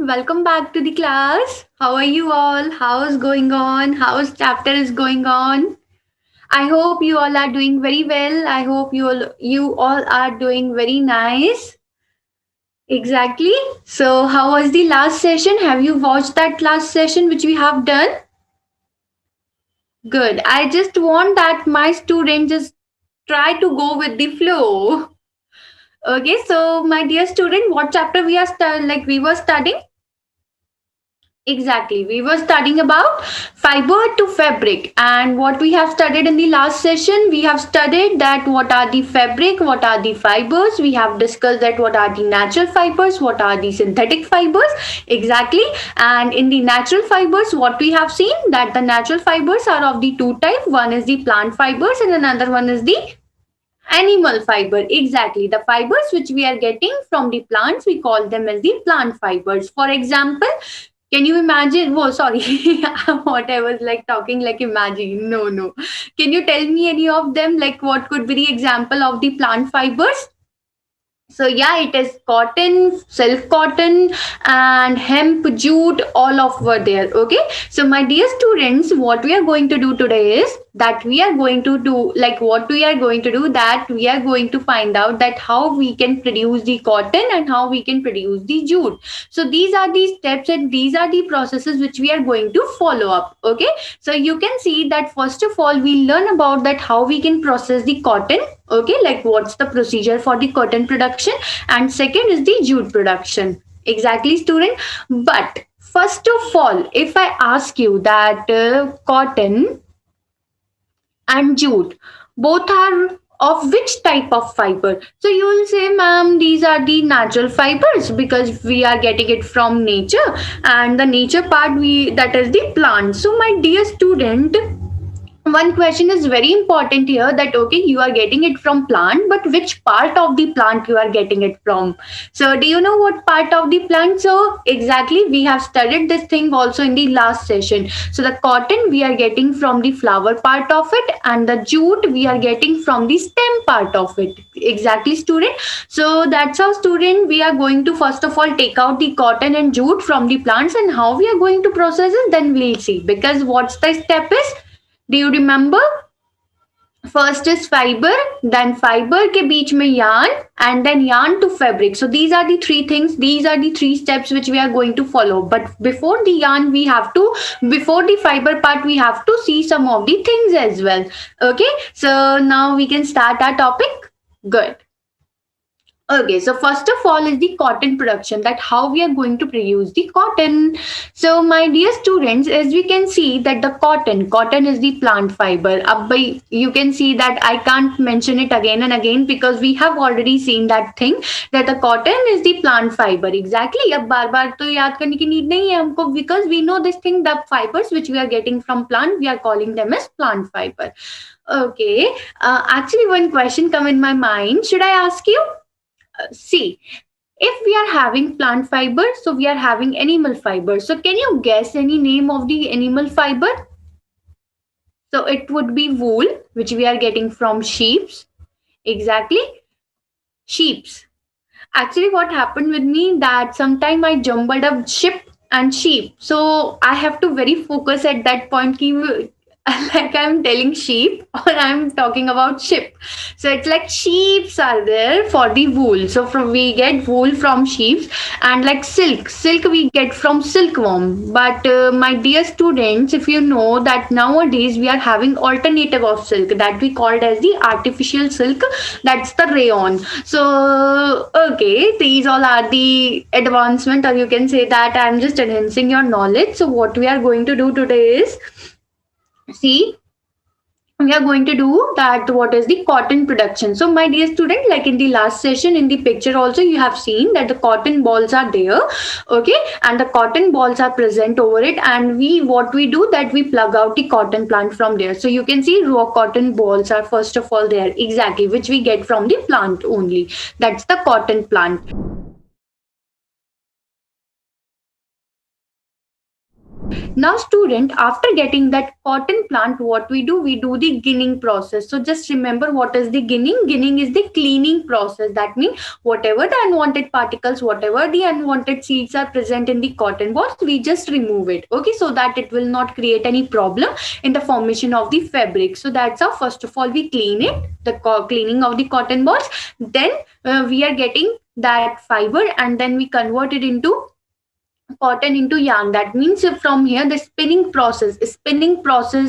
Welcome back to the class. How are you all? How's going on? How's chapter is going on? I hope you all are doing very well. I hope you all are doing very nice. Exactly. So, how was the last session? Have you watched that last session which we have done? Good. I just want that my student just try to go with the flow. Okay, so my dear student, what chapter we are we were studying? Exactly. We were studying about fiber to fabric. And what we have studied in the last session, we have studied that what are the fabric, what are the fibers. We have discussed that what are the natural fibers, what are the synthetic fibers. Exactly. And in the natural fibers, what we have seen that the natural fibers are of the two type. One is the plant fibers and another one is the animal fiber. Exactly. The fibers which we are getting from the plants, we call them as the plant fibers. For example, can you imagine? Oh, sorry. What I was like talking like imagine. No, no. Can you tell me any of them? Like what could be the example of the plant fibers? So yeah, it is cotton, silk cotton, and hemp, jute, all of were there. Okay. So my dear students, what we are going to do today is that we are going to do like what we are going to do that we are going to find out that how we can produce the cotton and how we can produce the jute. So these are the steps and these are the processes which we are going to follow up. Okay. So you can see that first of all we learn about that how we can process the cotton. Okay, like what's the procedure for the cotton production, and second is the jute production. Exactly, student. But first of all, if I ask you that cotton and jute both are of which type of fiber, so you will say ma'am these are the natural fibers because we are getting it from nature, and the nature part we that is the plant. So my dear student, one question is very important here that okay you are getting it from plant, but which part of the plant you are getting it from? So do you know what part of the plant? So exactly, we have studied this thing also in the last session. So the cotton we are getting from the flower part of it, and the jute we are getting from the stem part of it. Exactly, student. So that's how, student, we are going to first of all take out the cotton and jute from the plants, and how we are going to process it then we'll see, because what's the step is, do you remember? First is fiber, then fiber के बीच में yarn, and then yarn to fabric. So these are the three things, these are the three steps which we are going to follow. But before the yarn we have to, before the fiber part we have to see some of the things as well. Okay, so now we can start our topic. Good. Okay, so first of all is the cotton production, that how we are going to produce the cotton. So my dear students, as we can see that the cotton is the plant fiber. Ab by you can see that I can't mention it again and again because we have already seen that thing, that the cotton is the plant fiber. Exactly. अब बार बार तो याद करने की need नहीं है हमको, because we know this thing, the fibers which we are getting from plant, we are calling them as plant fiber. Okay. Actually, one question come in my mind. Should I ask you? See, if we are having plant fiber, so we are having animal fiber. So can you guess any name of the animal fiber? So it would be wool, which we are getting from sheeps. Exactly, sheeps. Actually, what happened with me that sometime I jumbled up sheep and sheep. So I have to very focus at that point. Like I'm telling sheep or I'm talking about ship. So it's like sheeps are there for the wool. So from we get wool from sheep, and like silk we get from silkworm. But my dear students, if you know that nowadays we are having alternative of silk that we called as the artificial silk, that's the rayon. So okay, these all are the advancement, or you can say that I'm just enhancing your knowledge. So what we are going to do today is, see, we are going to do that what is the cotton production. So my dear student, like in the last session in the picture also you have seen that the cotton balls are there. Okay, and the cotton balls are present over it, and we what we do that we plug out the cotton plant from there. So you can see raw cotton balls are first of all there. Exactly, which we get from the plant only. That's the cotton plant. Now student, after getting that cotton plant, what we do the ginning process. So just remember what is the ginning. Ginning is the cleaning process. That means whatever the unwanted particles, whatever the unwanted seeds are present in the cotton balls, we just remove it, okay, so that it will not create any problem in the formation of the fabric. So that's how first of all we clean it, the cleaning of the cotton balls. Then we are getting that fiber, and then we convert it into cotton into yarn. That means from here the spinning process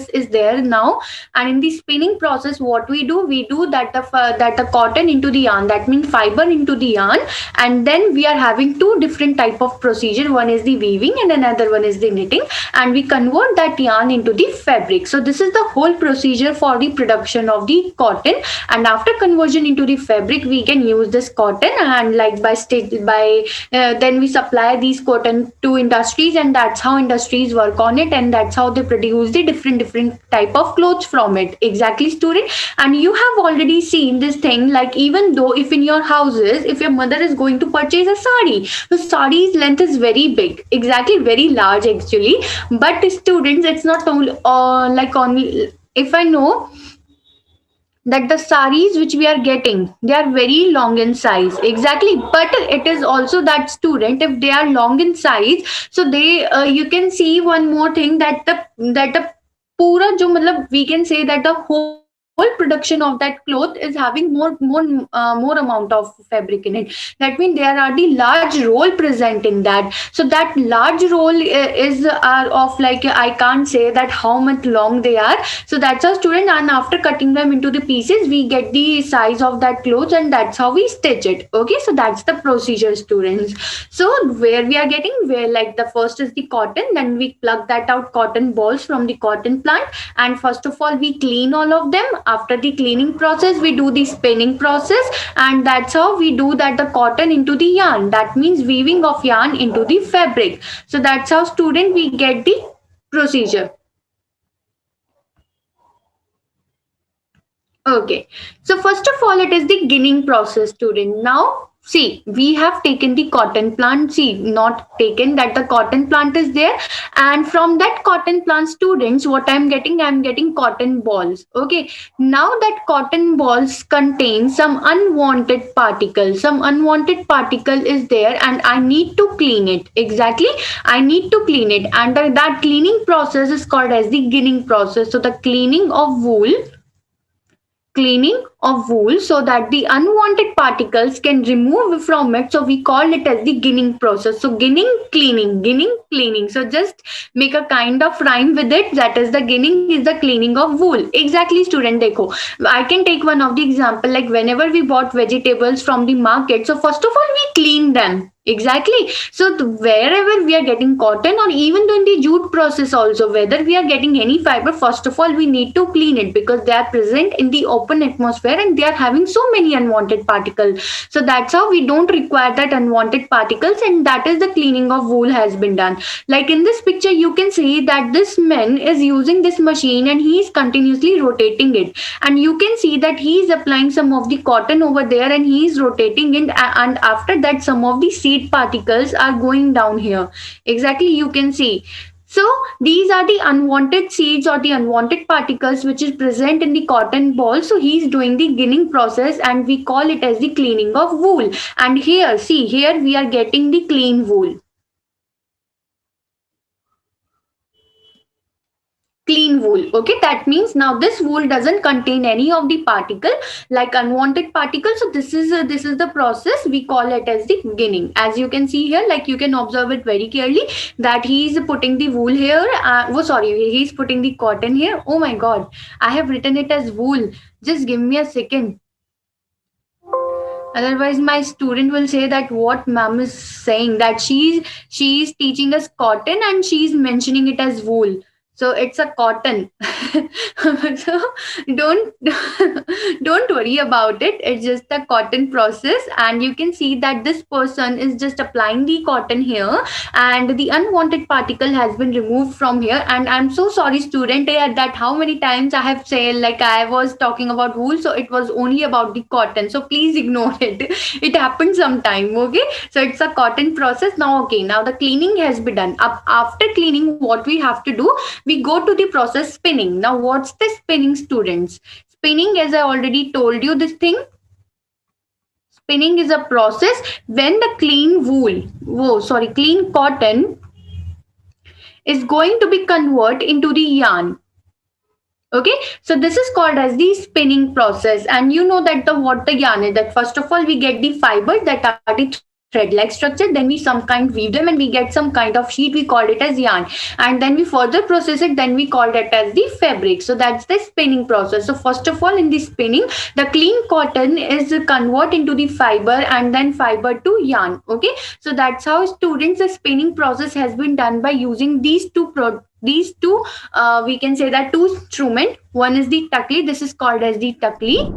is there now. And in the spinning process, what we do that the cotton into the yarn, that means fiber into the yarn. And then we are having two different type of procedure. One is the weaving and another one is the knitting, and we convert that yarn into the fabric. So this is the whole procedure for the production of the cotton. And after conversion into the fabric, we can use this cotton, and like then we supply these cotton to industries, and that's how industries work on it, and that's how they produce the different type of clothes from it. Exactly, student. And you have already seen this thing, like even though if in your houses, if your mother is going to purchase a sari, the sari's length is very big, exactly, very large actually. But students, it's not only like only, if I know that the saris which we are getting, they are very long in size, exactly. But it is also that student, if they are long in size, so they you can see one more thing, that the pura jo matlab, we can say that the whole production of that cloth is having more amount of fabric in it. That means there are the large roll present in that. So that large roll is are of, like, I can't say that how much long they are. So that's our student, and after cutting them into the pieces, we get the size of that clothes, and that's how we stitch it, okay. So that's the procedure, students. So where we are getting, where like the first is the cotton, then we pluck that out cotton balls from the cotton plant, and first of all we clean all of them. After the cleaning process, we do the spinning process, and that's how we do that the cotton into the yarn. That means weaving of yarn into the fabric. So that's how, student, we get the procedure. Okay. So first of all, it is the ginning process, student. Now, see, we have taken the cotton plant. See, not taken that the cotton plant is there. And from that cotton plant, students, what I'm getting cotton balls. Okay. Now that cotton balls contain some unwanted particles. Some unwanted particle is there, and I need to clean it. Exactly. I need to clean it. And that cleaning process is called as the ginning process. So the cleaning of wool, so that the unwanted particles can remove from it. So we call it as the ginning process. So ginning cleaning. So just make a kind of rhyme with it. That is, the ginning is the cleaning of wool. Exactly, student. Dekho, I can take one of the example, like whenever we bought vegetables from the market. So first of all we clean them. Exactly. So wherever we are getting cotton, or even though in the jute process also, whether we are getting any fiber, first of all we need to clean it, because they are present in the open atmosphere and they are having so many unwanted particles. So that's how we don't require that unwanted particles, and that is the cleaning of wool has been done. Like in this picture, you can see that this man is using this machine and he is continuously rotating it. And you can see that he is applying some of the cotton over there and he is rotating it. And after that, some of the seed particles are going down here. Exactly, you can see. So these are the unwanted seeds or the unwanted particles which is present in the cotton ball. So he is doing the ginning process, and we call it as the cleaning of wool. And here, see, here we are getting the clean wool. Clean wool, okay. That means now this wool doesn't contain any of the particle, like unwanted particles. So this is the process, we call it as the ginning. As you can see here, like you can observe it very clearly, that he is putting the wool here, he's putting the cotton here. Oh my god, I have written it as wool. Just give me a second, otherwise my student will say that what ma'am is saying, that she's teaching us cotton and she's mentioning it as wool. So it's a cotton. So don't don't worry about it. It's just a cotton process, and you can see that this person is just applying the cotton here, and the unwanted particle has been removed from here. And I'm so sorry, student, that how many times I have said like I was talking about wool, so it was only about the cotton. So please ignore it. It happened sometime. Okay, so it's a cotton process now. Okay, now the cleaning has been done. Up after cleaning, what we have to do, we go to the process spinning. Now what's the spinning, students? Spinning, as I already told you this thing, spinning is a process when the clean cotton is going to be converted into the yarn. Okay, so this is called as the spinning process. And you know that the what the yarn is, that first of all we get the fibers that are the thread like structure, then we some kind weave them and we get some kind of sheet, we called it as yarn, and then we further process it, then we called it as the fabric. So that's the spinning process. So first of all, in the spinning, the clean cotton is converted into the fiber and then fiber to yarn. Okay, so that's how, students, the spinning process has been done by using these two we can say that two instrument. One is the takli, this is called as the takli,